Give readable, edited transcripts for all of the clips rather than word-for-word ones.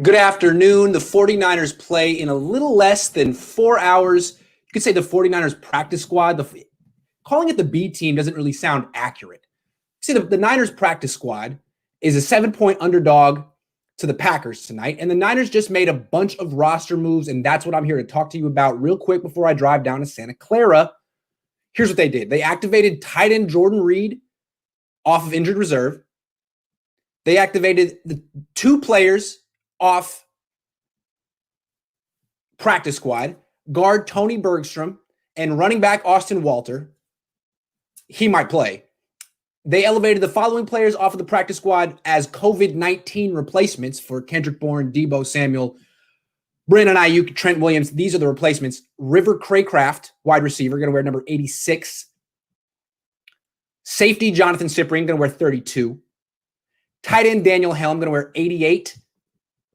Good afternoon. The 49ers play in a little less than 4 hours. You could say the 49ers practice squad. Calling it the B team doesn't really sound accurate. See, the Niners practice squad is a 7-point underdog to the Packers tonight, and the Niners just made a bunch of roster moves, and that's what I'm here to talk to you about real quick before I drive down to Santa Clara. Here's what they did. They activated tight end Jordan Reed off of injured reserve. They activated the two players off practice squad, guard Tony Bergstrom and running back Austin Walter. He might play. They elevated the following players off of the practice squad as COVID-19 replacements for Kendrick Bourne, Deebo Samuel, Brandon Ayuk, Trent Williams. These are the replacements. River Craycraft, wide receiver, going to wear number 86. Safety Jonathan Cyprien, going to wear 32. Tight end Daniel Helm, going to wear 88.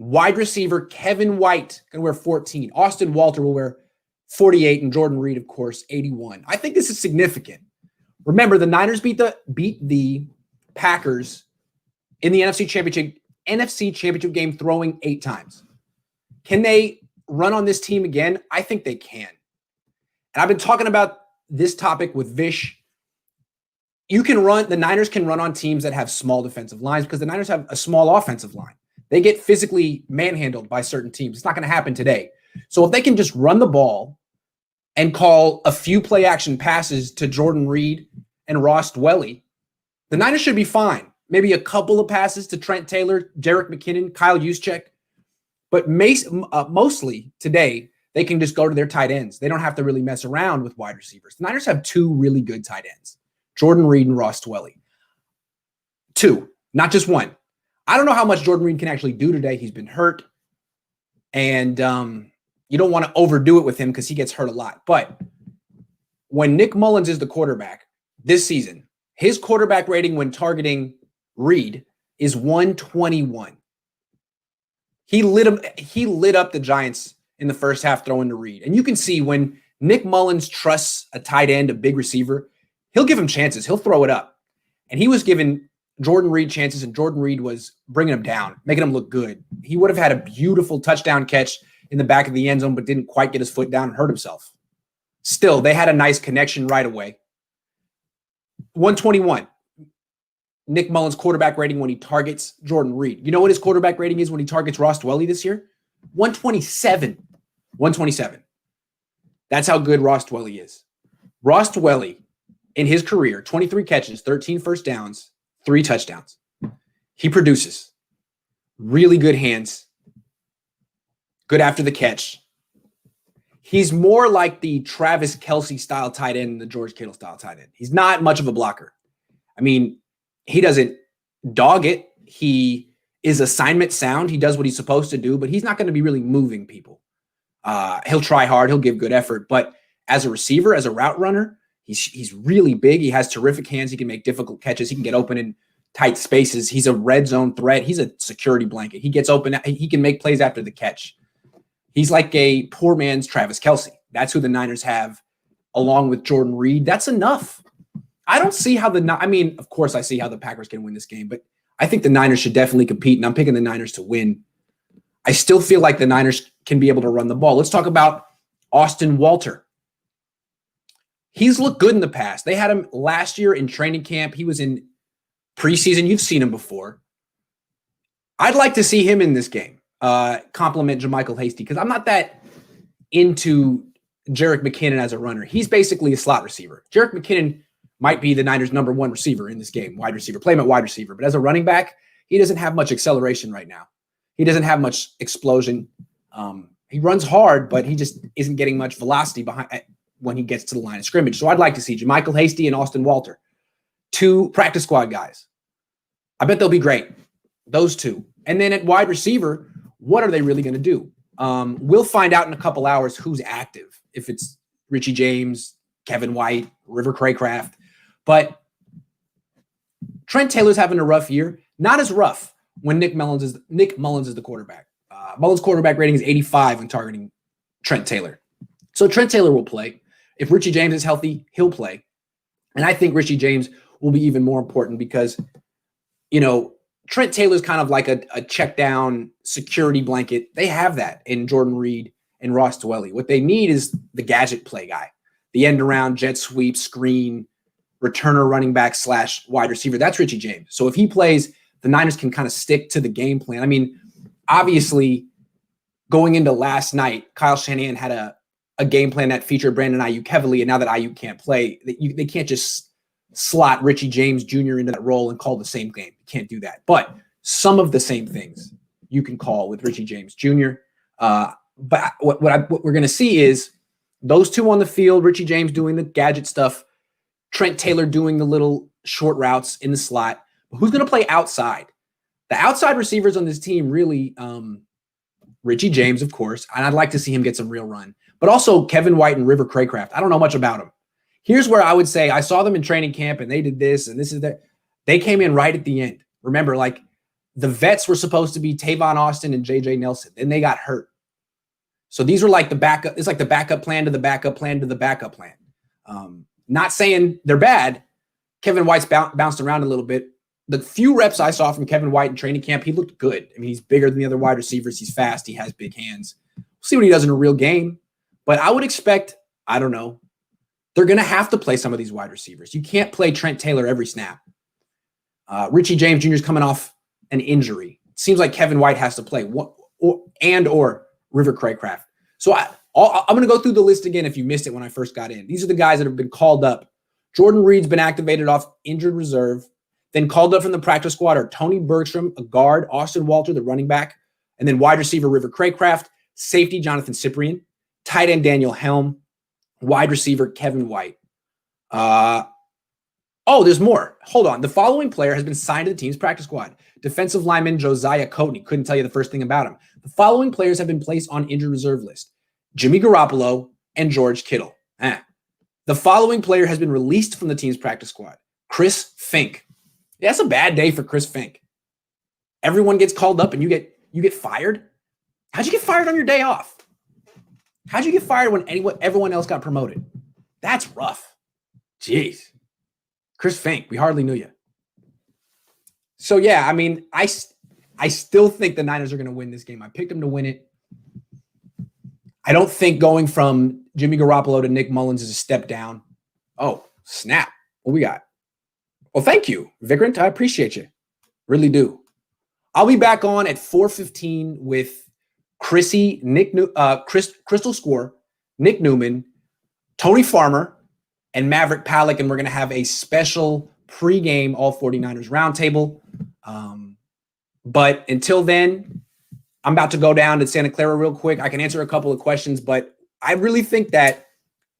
Wide receiver Kevin White, going to wear 14. Austin Walter will wear 48, and Jordan Reed, of course, 81. I think this is significant. Remember, the Niners beat the Packers in the NFC Championship game throwing 8 times. Can they run on this team again? I think they can. And I've been talking about this topic with Vish. The Niners can run on teams that have small defensive lines because the Niners have a small offensive line. They get physically manhandled by certain teams. It's not going to happen today. So if they can just run the ball and call a few play action passes to Jordan Reed and Ross Dwelley, the Niners should be fine. Maybe a couple of passes to Trent Taylor, Jerick McKinnon, Kyle Juszczyk. But mostly today, they can just go to their tight ends. They don't have to really mess around with wide receivers. The Niners have 2 really good tight ends, Jordan Reed and Ross Dwelley. 2, not just 1. I don't know how much Jordan Reed can actually do today. He's been hurt. And you don't want to overdo it with him because he gets hurt a lot. But when Nick Mullins is the quarterback this season, his quarterback rating when targeting Reed is 121. He lit up the Giants in the first half throwing to Reed. And you can see when Nick Mullins trusts a tight end, a big receiver, he'll give him chances. He'll throw it up. And he was giving Jordan Reed chances, and Jordan Reed was bringing him down, making him look good. He would have had a beautiful touchdown catch in the back of the end zone, but didn't quite get his foot down and hurt himself. Still, they had a nice connection right away. 121. Nick Mullins' quarterback rating when he targets Jordan Reed. You know what his quarterback rating is when he targets Ross Dwelley this year? 127. 127. That's how good Ross Dwelley is. Ross Dwelley, in his career, 23 catches, 13 first downs, 3 touchdowns. He produces. Really good hands. Good after the catch. He's more like the Travis Kelce style tight end and the George Kittle style tight end. He's not much of a blocker. I mean, he doesn't dog it. He is assignment sound. He does what he's supposed to do, but he's not going to be really moving people. He'll try hard. He'll give good effort. But as a receiver, as a route runner, he's really big. He has terrific hands. He can make difficult catches. He can get open in tight spaces. He's a red zone threat. He's a security blanket. He gets open. He can make plays after the catch. He's like a poor man's Travis Kelce. That's who the Niners have along with Jordan Reed. That's enough. I don't see how of course I see how the Packers can win this game, but I think the Niners should definitely compete, and I'm picking the Niners to win. I still feel like the Niners can be able to run the ball. Let's talk about Austin Walter. He's looked good in the past. They had him last year in training camp. He was in preseason. You've seen him before. I'd like to see him in this game. Compliment JaMycal Hasty because I'm not that into Jerick McKinnon as a runner. He's basically a slot receiver. Jerick McKinnon might be the Niners' number 1 receiver in this game, wide receiver. Play him at wide receiver. But as a running back, he doesn't have much acceleration right now. He doesn't have much explosion. He runs hard, but he just isn't getting much velocity behind when he gets to the line of scrimmage. So I'd like to see JaMycal Hasty and Austin Walter, 2 practice squad guys. I bet they'll be great. Those 2. And then at wide receiver, what are they really going to do? We'll find out in a couple hours who's active, if it's Richie James, Kevin White, River Craycraft. But Trent Taylor's having a rough year. Not as rough when Nick Mullins is the quarterback. Mullins' quarterback rating is 85 when targeting Trent Taylor. So Trent Taylor will play. If Richie James is healthy, he'll play. And I think Richie James will be even more important because, Trent Taylor's kind of like a check down security blanket. They have that in Jordan Reed and Ross Dwelley. What they need is the gadget play guy, the end around, jet sweep, screen, returner, running back / wide receiver. That's Richie James. So if he plays, the Niners can kind of stick to the game plan. I mean, obviously, going into last night, Kyle Shanahan had a game plan that featured Brandon Ayuk heavily, and now that Ayuk can't play, they can't just slot Richie James Jr. into that role and call the same game. You can't do that. But some of the same things you can call with Richie James Jr. But what we're going to see is those two on the field, Richie James doing the gadget stuff, Trent Taylor doing the little short routes in the slot. But who's going to play outside? The outside receivers on this team really, Richie James, of course, and I'd like to see him get some real run. But also Kevin White and River Craycraft. I don't know much about them. Here's where I would say I saw them in training camp and they did this and this is that. They came in right at the end. Remember, like the vets were supposed to be Tavon Austin and JJ Nelson. Then they got hurt. So these were like the backup. It's like the backup plan to the backup plan to the backup plan. Not saying they're bad. Kevin White's bounced around a little bit. The few reps I saw from Kevin White in training camp, he looked good. I mean, he's bigger than the other wide receivers. He's fast. He has big hands. We'll see what he does in a real game. But I would expect, I don't know, they're going to have to play some of these wide receivers. You can't play Trent Taylor every snap. Richie James Jr. is coming off an injury. It seems like Kevin White has to play or River Craycraft. So I'm going to go through the list again if you missed it when I first got in. These are the guys that have been called up. Jordan Reed's been activated off injured reserve. Then called up from the practice squad are Tony Bergstrom, a guard, Austin Walter, the running back, and then wide receiver River Craycraft, safety Jonathan Cyprien, tight end Daniel Helm, wide receiver Kevin White. There's more. Hold on. The following player has been signed to the team's practice squad. Defensive lineman Josiah Cohn. Couldn't tell you the first thing about him. The following players have been placed on injured reserve list. Jimmy Garoppolo and George Kittle. The following player has been released from the team's practice squad. Chris Fink. Yeah, that's a bad day for Chris Fink. Everyone gets called up and you get fired. How'd you get fired on your day off? How'd you get fired when everyone else got promoted? That's rough. Jeez. Chris Fink, we hardly knew you. So, yeah, I mean, I still think the Niners are going to win this game. I picked them to win it. I don't think going from Jimmy Garoppolo to Nick Mullins is a step down. Oh, snap. What we got? Well, thank you, Vigrant. I appreciate you. Really do. I'll be back on at 4:15 with Chrissy, Crystal Score, Nick Newman, Tony Farmer, and Maverick Palak, and we're going to have a special pregame All 49ers roundtable. But until then, I'm about to go down to Santa Clara real quick. I can answer a couple of questions, but I really think that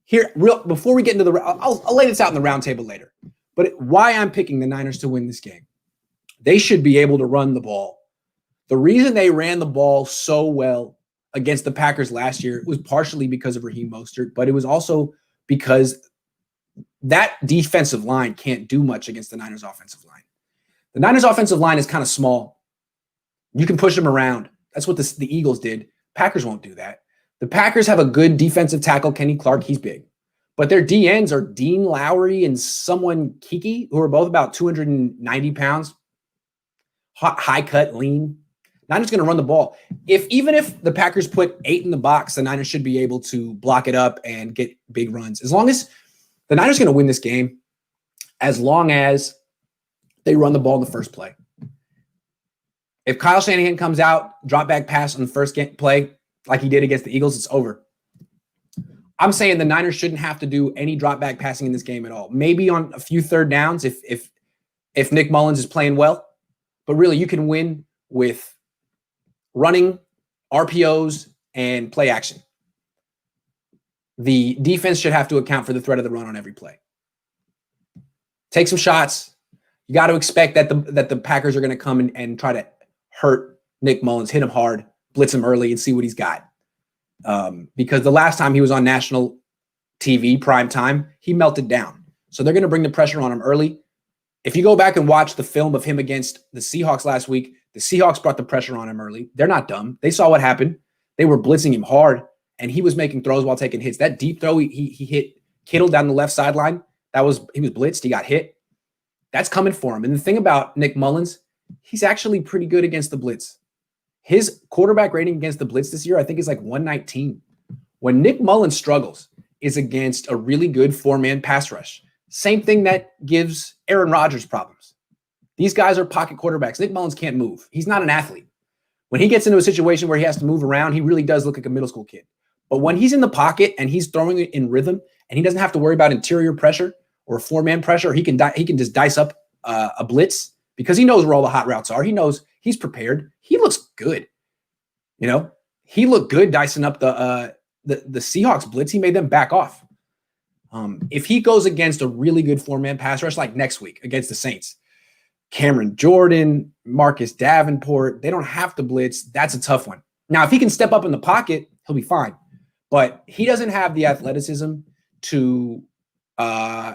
before we get into I'll lay this out in the roundtable later. But why I'm picking the Niners to win this game, they should be able to run the ball. The reason they ran the ball so well against the Packers last year was partially because of Raheem Mostert, but it was also because that defensive line can't do much against the Niners offensive line. The Niners offensive line is kind of small. You can push them around. That's what the Eagles did. Packers won't do that. The Packers have a good defensive tackle, Kenny Clark. He's big. But their DNs are Dean Lowry and someone Kiki, who are both about 290 pounds. High cut, lean. Niners going to run the ball. Even if the Packers put 8 in the box, the Niners should be able to block it up and get big runs. As long as the Niners going to win this game, as long as they run the ball in the first play. If Kyle Shanahan comes out, drop back pass on the first play, like he did against the Eagles, it's over. I'm saying the Niners shouldn't have to do any drop back passing in this game at all. Maybe on a few third downs if Nick Mullins is playing well. But really, you can win with running, RPOs, and play action. The defense should have to account for the threat of the run on every play. Take some shots. You got to expect that the Packers are going to come and try to hurt Nick Mullins, hit him hard, blitz him early, and see what he's got. Because the last time he was on national TV, prime time, he melted down. So they're going to bring the pressure on him early. If you go back and watch the film of him against the Seahawks last week, the Seahawks brought the pressure on him early. They're not dumb. They saw what happened. They were blitzing him hard, and he was making throws while taking hits. That deep throw, he hit Kittle down the left sideline. He was blitzed. He got hit. That's coming for him. And the thing about Nick Mullins, he's actually pretty good against the blitz. His quarterback rating against the blitz this year, I think, is like 119. When Nick Mullins struggles is against a really good four-man pass rush. Same thing that gives Aaron Rodgers problems. These guys are pocket quarterbacks. Nick Mullins can't move. He's not an athlete. When he gets into a situation where he has to move around, he really does look like a middle school kid. But when he's in the pocket and he's throwing it in rhythm and he doesn't have to worry about interior pressure or four-man pressure, he can just dice up a blitz because he knows where all the hot routes are. He knows he's prepared. He looks good. You know, he looked good dicing up the Seahawks blitz. He made them back off. If he goes against a really good four-man pass rush like next week against the Saints, Cameron Jordan, Marcus Davenport, they don't have to blitz. That's a tough one. Now, if he can step up in the pocket, he'll be fine. But he doesn't have the athleticism to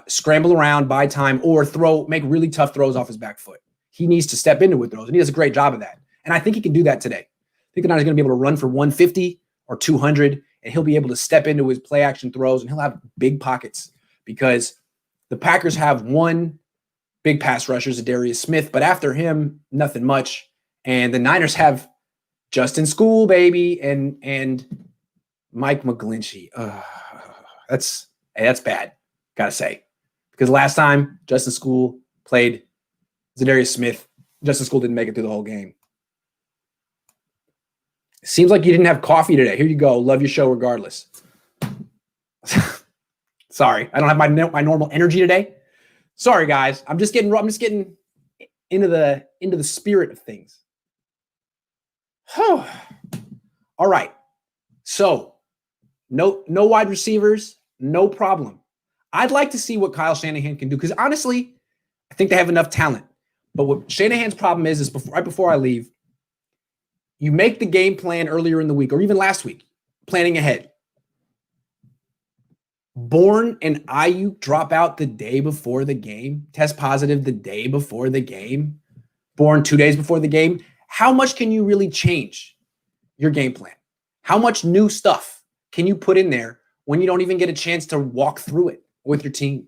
scramble around, buy time, or make really tough throws off his back foot. He needs to step into it throws, and he does a great job of that. And I think he can do that today. I think they're not going to be able to run for 150 or 200, and he'll be able to step into his play action throws, and he'll have big pockets because the Packers have one big pass rusher, Zadarius Smith, but after him, nothing much. And the Niners have Justin School, baby, and Mike McGlinchey. That's bad, gotta say. Because last time Justin School played Zadarius Smith, Justin School didn't make it through the whole game. Seems like you didn't have coffee today. Here you go. Love your show regardless. Sorry, I don't have my normal energy today. Sorry, guys. I'm just getting into the spirit of things. All right. So no wide receivers, no problem. I'd like to see what Kyle Shanahan can do because honestly, I think they have enough talent. But what Shanahan's problem is right before I leave, you make the game plan earlier in the week or even last week, planning ahead. Bourne and Ayuk drop out the day before the game, test positive the day before the game, Bourne 2 days before the game. How much can you really change your game plan? How much new stuff can you put in there when you don't even get a chance to walk through it with your team?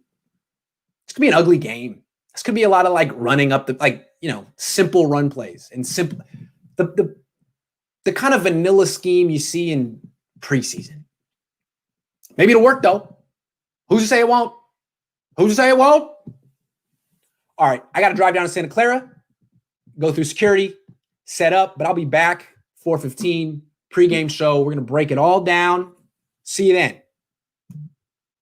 This could be an ugly game. This could be a lot of like running up simple run plays and simple the kind of vanilla scheme you see in preseason. Maybe it'll work though. Who's to say it won't? Who's to say it won't? All right, I got to drive down to Santa Clara, go through security, set up, but I'll be back 4:15 pregame show. We're going to break it all down. See you then.